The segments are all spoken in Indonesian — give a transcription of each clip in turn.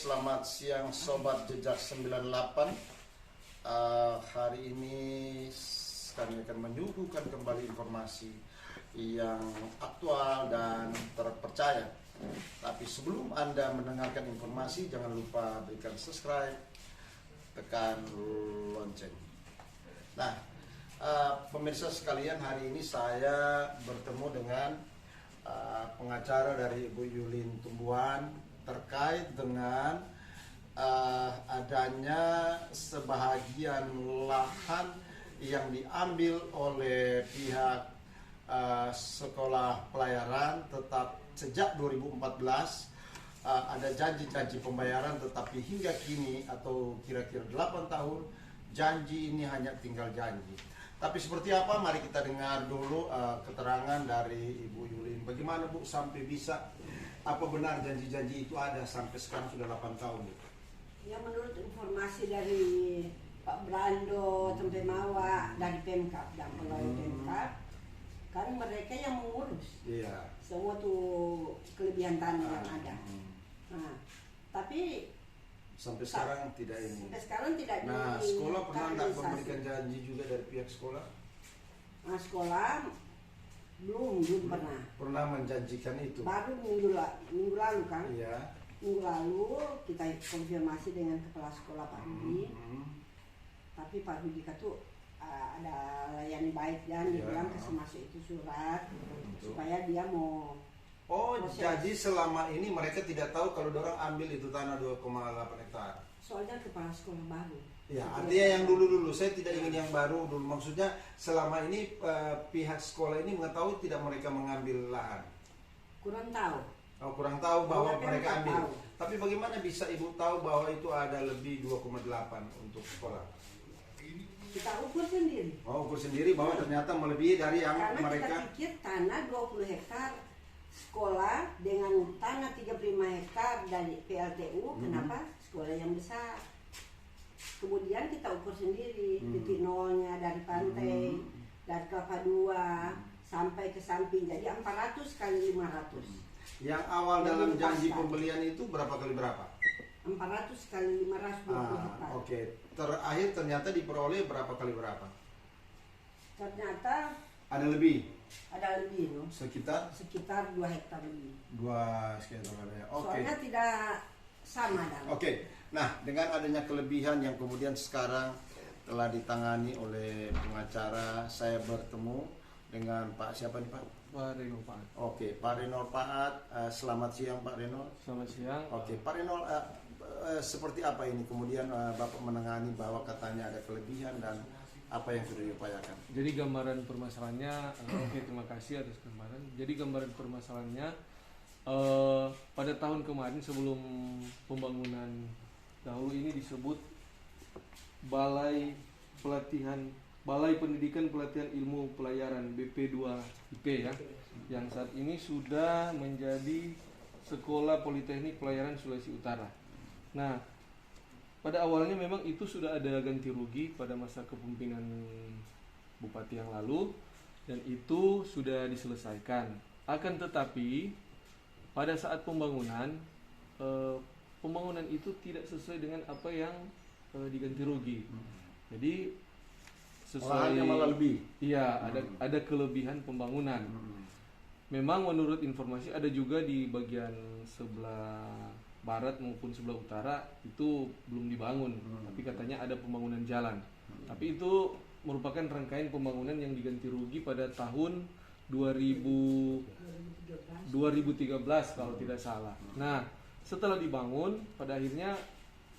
selamat siang Sobat Jejak 98. Hari ini kami akan menyuguhkan kembali informasi yang aktual dan terpercaya. Tapi sebelum Anda mendengarkan informasi, jangan lupa berikan subscribe, tekan lonceng. Nah, pemirsa sekalian, hari ini saya bertemu dengan pengacara dari Ibu Yulin Tumbuhan terkait dengan adanya sebahagian lahan yang diambil oleh pihak sekolah pelayaran, tetap sejak 2014 ada janji-janji pembayaran, tetapi hingga kini atau kira-kira 8 tahun janji ini hanya tinggal janji. Tapi seperti apa? Mari kita dengar dulu keterangan dari Ibu Yulin. Bagaimana Bu sampai bisa, apa benar janji-janji itu ada sampai sekarang sudah 8 tahun? Bu? Ya, menurut informasi dari Pak Brando Tempemawa dari Pemkab dan pegawai Pemkab, kan mereka yang mengurus semua tuh kelebihan tanah yang ada. Nah, tapi sampai sekarang tidak ini. Sampai sekarang tidak. Nah, sekolah pernah tidak memberikan janji juga dari pihak sekolah? Nah, sekolah belum pernah. Pernah menjanjikan itu? Baru minggu lalu kan? Iya. Minggu lalu kita konfirmasi dengan kepala sekolah Pak Rudi. Tapi Pak Rudi itu ada layani baik dan dia bilang kasih masuk itu surat supaya dia mau. Oh, jadi selama ini mereka tidak tahu kalau orang ambil itu tanah 2,8 hektar. Soalnya kepala sekolah baru. Ya, artinya yang dulu. Saya tidak ingin yang baru dulu. Maksudnya selama ini pihak sekolah ini mengetahui tidak mereka mengambil lahan? Kurang tahu. Oh, kurang tahu bahwa mereka ambil. Tahu. Tapi bagaimana bisa Ibu tahu bahwa itu ada lebih 2,8 untuk sekolah? Kita ukur sendiri. Oh, ukur sendiri bahwa ternyata melebihi dari yang karena mereka. Kita pikir tanah 20 hektar sekolah dengan tanah 35 hektar dari PLTU, kenapa sekolah yang besar? Kemudian kita ukur sendiri titik nolnya dari pantai, dari Kelapa 2 sampai ke samping, jadi 400 kali 500. Yang awal dalam janji pembelian itu berapa kali berapa? 400 kali 520 hektar. Oke. Terakhir ternyata diperoleh berapa kali berapa? Ternyata ada lebih. Ada lebih, no? Sekitar 2 hektar lebih. 2 sekitar ya. Oke. Soalnya tidak sama dan. Oke. Nah, dengan adanya kelebihan yang kemudian sekarang telah ditangani oleh pengacara, saya bertemu dengan Pak siapa nih Pak? Pak Reno Paat. Oke, Pak Reno Paat. Selamat siang Pak Reno. Selamat siang. Oke, Pak Reno, seperti apa ini kemudian Bapak menangani bahwa katanya ada kelebihan dan apa yang sudah diupayakan? Jadi gambaran permasalahannya, oke, terima kasih atas gambaran. Jadi gambaran permasalahannya pada tahun kemarin sebelum pembangunan dahulu ini disebut Balai Pendidikan Pelatihan Ilmu Pelayaran BP2IP ya, yang saat ini sudah menjadi Sekolah Politeknik Pelayaran Sulawesi Utara. Nah, pada awalnya memang itu sudah ada ganti rugi pada masa kepemimpinan Bupati yang lalu dan itu sudah diselesaikan. Akan tetapi pada saat pembangunan itu tidak sesuai dengan apa yang diganti rugi. Jadi sesuai malah lebih. Iya, ada kelebihan pembangunan. Memang menurut informasi ada juga di bagian sebelah barat maupun sebelah utara itu belum dibangun, tapi katanya ada pembangunan jalan. Tapi itu merupakan rangkaian pembangunan yang diganti rugi pada tahun 2013 kalau tidak salah. Nah, setelah dibangun pada akhirnya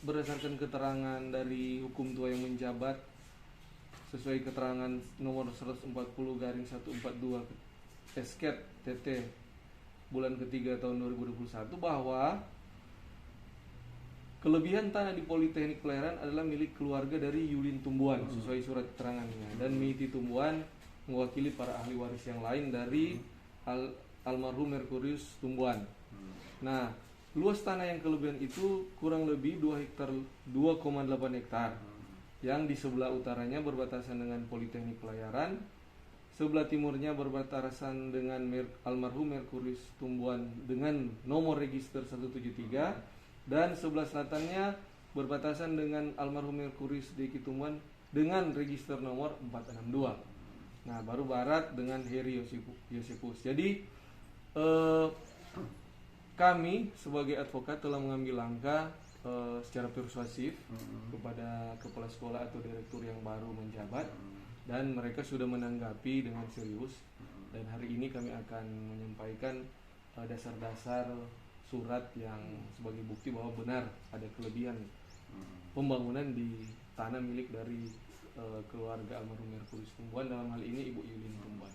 berdasarkan keterangan dari hukum tua yang menjabat sesuai keterangan nomor 140/142 Esket TT bulan ketiga tahun 2021 bahwa kelebihan tanah di Politeknik Pelayaran adalah milik keluarga dari Yulin Tumbuhan sesuai surat keterangannya, dan Miti Tumbuhan mewakili para ahli waris yang lain dari almarhum Merkurius Tumbuhan. Nah, luas tanah yang kelebihan itu kurang lebih 2,8 hektar. Yang di sebelah utaranya berbatasan dengan Politeknik Pelayaran, sebelah timurnya berbatasan dengan almarhum Merkurius Tumbuhan dengan nomor register 173, dan sebelah selatannya berbatasan dengan almarhum Merkurius Deki Tumbuhan dengan register nomor 462. Nah, baru barat dengan Heri Yosefus. Jadi kami sebagai advokat telah mengambil langkah secara persuasif kepada kepala sekolah atau direktur yang baru menjabat, dan mereka sudah menanggapi dengan serius, dan hari ini kami akan menyampaikan dasar-dasar surat yang sebagai bukti bahwa benar ada kelebihan pembangunan di tanah milik dari keluarga almarhum Merkurius Tumbuhan, dalam hal ini Ibu Yulin Tumbuhan.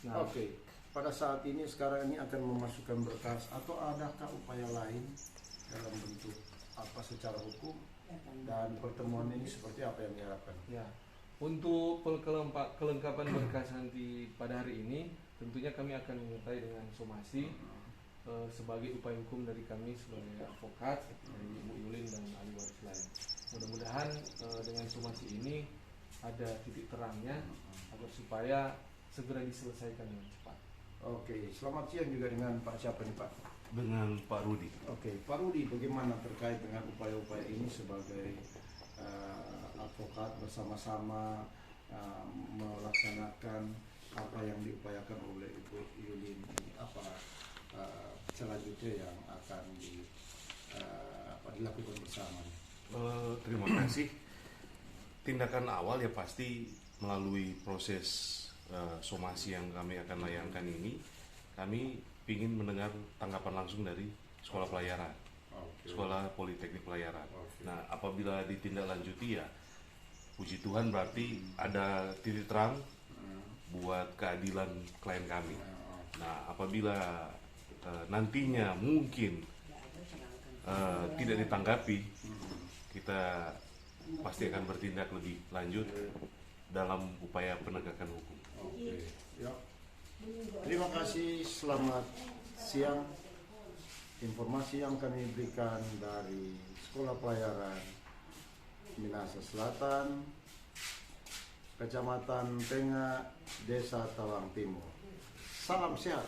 Nah, Oke. Pada saat ini sekarang ini akan memasukkan berkas atau adakah upaya lain dalam bentuk apa secara hukum, dan pertemuan ini seperti apa yang diharapkan? ya, untuk kelengkapan berkas nanti pada hari ini tentunya kami akan menyertai dengan somasi sebagai upaya hukum dari kami sebagai advokat, dari Ibu Yulin dan ahli waris lain. Mudah-mudahan dengan somasi ini ada titik terangnya agar supaya segera diselesaikan dengan cepat. Oke, selamat siang juga dengan Pak siapa nih Pak? Dengan Pak Rudi. Oke, Pak Rudi, bagaimana terkait dengan upaya-upaya ini sebagai advokat bersama-sama melaksanakan apa yang diupayakan oleh Ibu Yulin ini, apa selanjutnya yang akan dilakukan bersama? Terima kasih. Tindakan awal ya pasti melalui proses somasi yang kami akan layangkan ini, kami ingin mendengar tanggapan langsung dari sekolah pelayaran, sekolah politeknik pelayaran. Nah, apabila ditindaklanjuti ya puji Tuhan berarti ada titik terang buat keadilan klien kami. Nah, apabila nantinya mungkin tidak ditanggapi, kita pasti akan bertindak lebih lanjut dalam upaya penegakan hukum. Oke, ya. Terima kasih, selamat siang. Informasi yang kami berikan dari Sekolah Pelayaran Minahasa Selatan, Kecamatan Tengah, Desa Tawang Timur. Salam sehat.